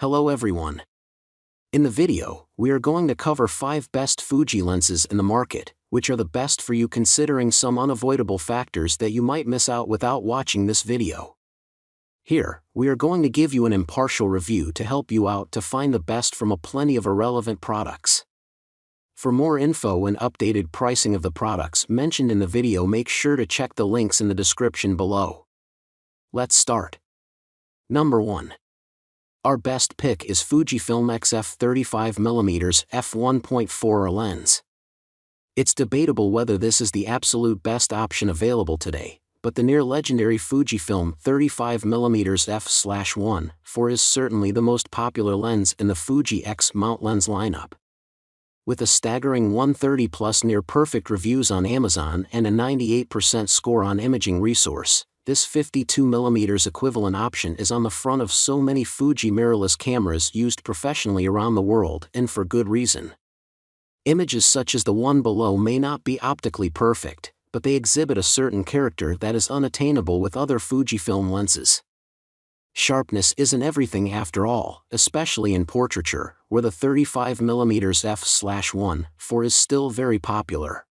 Hello everyone. In the video, we are going to cover 5 best Fuji lenses in the market, which are the best for you considering some unavoidable factors that you might miss out without watching this video. Here, we are going to give you an impartial review to help you out to find the best from a plenty of irrelevant products. For more info and updated pricing of the products mentioned in the video, make sure to check the links in the description below. Let's start. Number 1. Our best pick is Fujifilm XF 35mm f1.4 R lens. It's debatable whether this is the absolute best option available today, but the near-legendary Fujifilm 35mm f/1.4 is certainly the most popular lens in the Fuji X-Mount lens lineup. With a staggering 130+ near-perfect reviews on Amazon and a 98% score on Imaging Resource, this 52mm equivalent option is on the front of so many Fuji mirrorless cameras used professionally around the world, and for good reason. Images such as the one below may not be optically perfect, but they exhibit a certain character that is unattainable with other Fujifilm lenses. Sharpness isn't everything after all, especially in portraiture, where the 35mm f/1.4 is still very popular.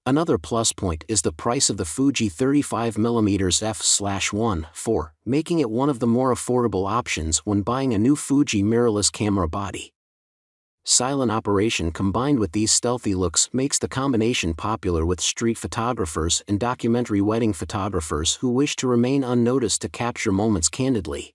Another plus point is the price of the Fuji 35mm f/1.4, making it one of the more affordable options when buying a new Fuji mirrorless camera body. Silent operation combined with these stealthy looks makes the combination popular with street photographers and documentary wedding photographers who wish to remain unnoticed to capture moments candidly.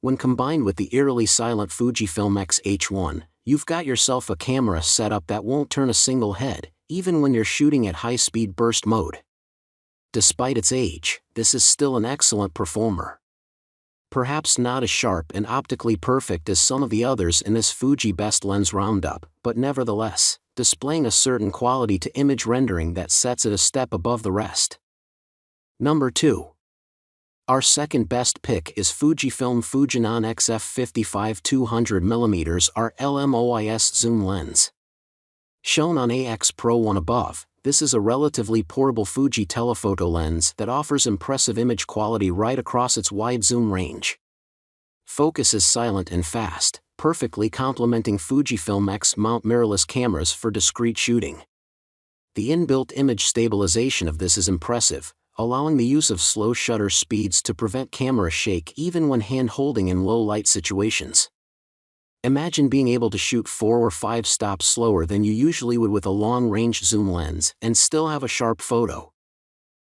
When combined with the eerily silent Fujifilm X-H1, you've got yourself a camera setup that won't turn a single head, even when you're shooting at high-speed burst mode. Despite its age, this is still an excellent performer. Perhaps not as sharp and optically perfect as some of the others in this Fuji Best Lens Roundup, but nevertheless, displaying a certain quality to image rendering that sets it a step above the rest. Number 2. Our second best pick is Fujifilm Fujinon XF 55-200mm R LMOIS zoom lens. Shown on X Pro1 above, this is a relatively portable Fuji telephoto lens that offers impressive image quality right across its wide zoom range. Focus is silent and fast, perfectly complementing Fujifilm X-Mount mirrorless cameras for discreet shooting. The inbuilt image stabilization of this is impressive, allowing the use of slow shutter speeds to prevent camera shake even when hand-holding in low-light situations. Imagine being able to shoot 4 or 5 stops slower than you usually would with a long-range zoom lens and still have a sharp photo.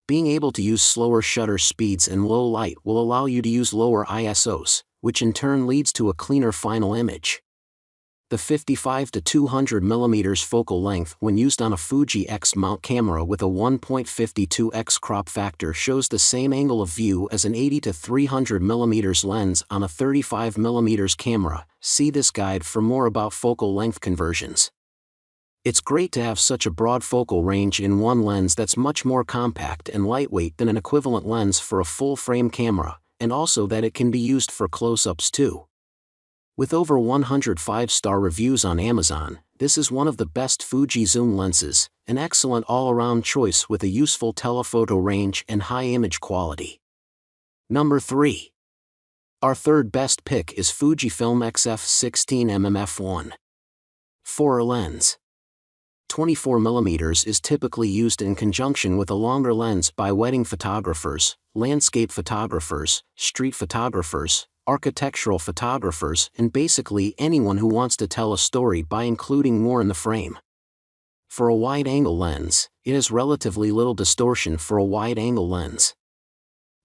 Being able to use slower shutter speeds in low light will allow you to use lower ISOs, which in turn leads to a cleaner final image. The 55-200mm focal length when used on a Fuji X-Mount camera with a 1.52x crop factor shows the same angle of view as an 80-300mm lens on a 35mm camera. See this guide for more about focal length conversions. It's great to have such a broad focal range in one lens that's much more compact and lightweight than an equivalent lens for a full-frame camera, and also that it can be used for close-ups too. With over 100 5-star reviews on Amazon, this is one of the best Fuji zoom lenses, an excellent all-around choice with a useful telephoto range and high image quality. Number 3. Our third best pick is Fujifilm XF 16mm f1.4 R lens. 24mm is typically used in conjunction with a longer lens by wedding photographers, landscape photographers, street photographers, architectural photographers, and basically anyone who wants to tell a story by including more in the frame. For a wide-angle lens, it has relatively little distortion for a wide-angle lens.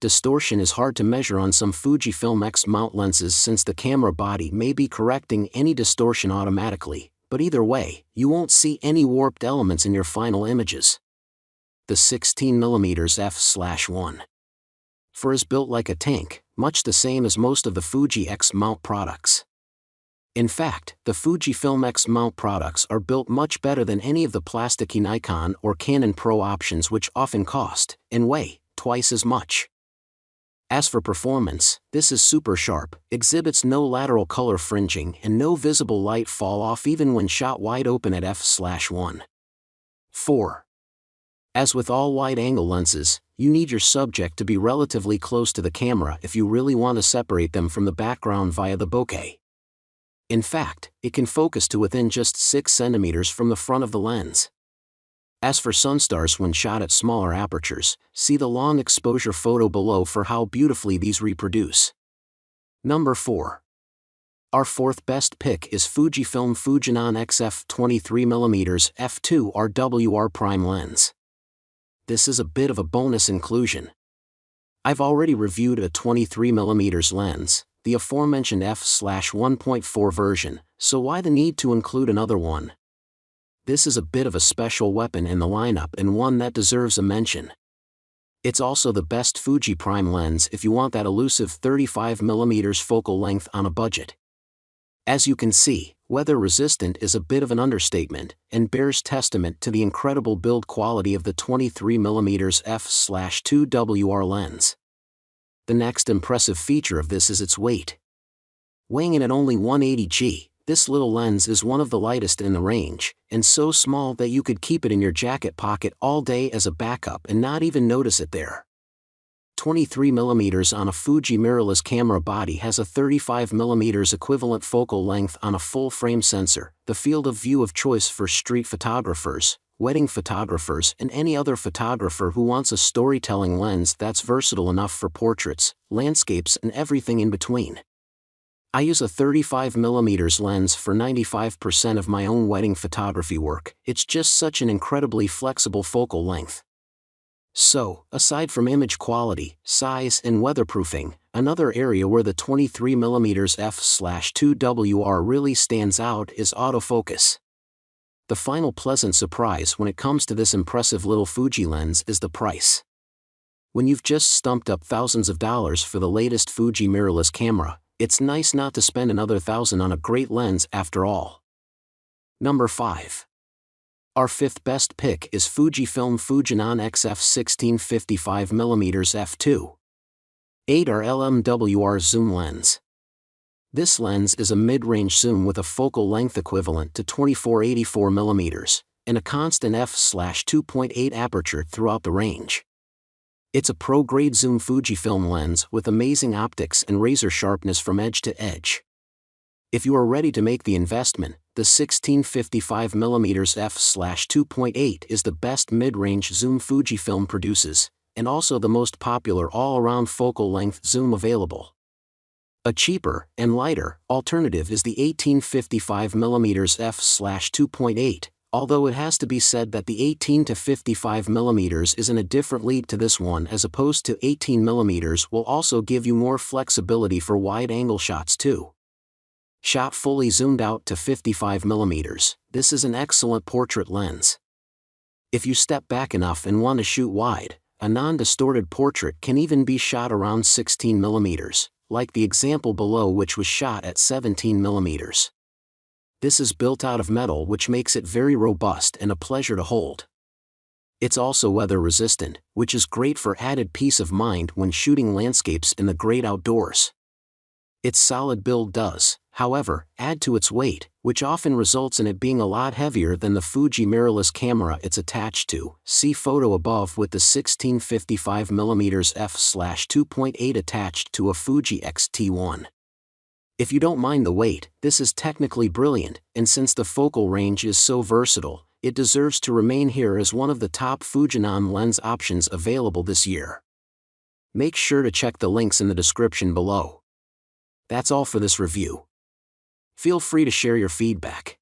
Distortion is hard to measure on some Fujifilm X-Mount lenses since the camera body may be correcting any distortion automatically, but either way, you won't see any warped elements in your final images. The 16mm f/1.4 is built like a tank, much the same as most of the Fuji X-Mount products. In fact, the Fujifilm X-Mount products are built much better than any of the plasticky Nikon or Canon Pro options, which often cost, and weigh, twice as much. As for performance, this is super sharp, exhibits no lateral color fringing and no visible light fall off even when shot wide open at f/1.4. As with all wide-angle lenses, you need your subject to be relatively close to the camera if you really want to separate them from the background via the bokeh. In fact, it can focus to within just 6 centimeters from the front of the lens. As for sunstars when shot at smaller apertures, see the long exposure photo below for how beautifully these reproduce. Number 4. Our fourth best pick is Fujifilm Fujinon XF 23mm f2 RWR prime lens. This is a bit of a bonus inclusion. I've already reviewed a 23mm lens, the aforementioned F1.4 version, so why the need to include another one? This is a bit of a special weapon in the lineup and one that deserves a mention. It's also the best Fuji prime lens if you want that elusive 35mm focal length on a budget. As you can see, weather-resistant is a bit of an understatement, and bears testament to the incredible build quality of the 23mm f/2 R lens. The next impressive feature of this is its weight. Weighing in at only 180 g, this little lens is one of the lightest in the range, and so small that you could keep it in your jacket pocket all day as a backup and not even notice it there. 23mm on a Fuji mirrorless camera body has a 35mm equivalent focal length on a full-frame sensor, the field of view of choice for street photographers, wedding photographers and any other photographer who wants a storytelling lens that's versatile enough for portraits, landscapes and everything in between. I use a 35mm lens for 95% of my own wedding photography work. It's just such an incredibly flexible focal length. So, aside from image quality, size and weatherproofing, another area where the 23mm f/2 R really stands out is autofocus. The final pleasant surprise when it comes to this impressive little Fuji lens is the price. When you've just stumped up thousands of dollars for the latest Fuji mirrorless camera, it's nice not to spend another $1,000 on a great lens after all. Number 5. Our fifth best pick is Fujifilm Fujinon XF 1655mm f2. 8R LMWR zoom lens. This lens is a mid-range zoom with a focal length equivalent to 2484mm, and a constant f/2.8 aperture throughout the range. It's a pro-grade zoom Fujifilm lens with amazing optics and razor sharpness from edge to edge. If you are ready to make the investment, the 1655mm f/2.8 is the best mid-range zoom Fujifilm produces, and also the most popular all-around focal length zoom available. A cheaper and lighter alternative is the 1855mm f/2.8, although it has to be said that the 18 to 55mm is in a different league to this one, as opposed to 18mm will also give you more flexibility for wide-angle shots too. Shot fully zoomed out to 55mm, this is an excellent portrait lens. If you step back enough and want to shoot wide, a non-distorted portrait can even be shot around 16mm, like the example below, which was shot at 17mm. This is built out of metal, which makes it very robust and a pleasure to hold. It's also weather resistant, which is great for added peace of mind when shooting landscapes in the great outdoors. Its solid build does, however, add to its weight, which often results in it being a lot heavier than the Fuji mirrorless camera it's attached to. See photo above with the 1655mm f/2.8 attached to a Fuji X T1. If you don't mind the weight, this is technically brilliant, and since the focal range is so versatile, it deserves to remain here as one of the top Fujinon lens options available this year. Make sure to check the links in the description below. That's all for this review. Feel free to share your feedback.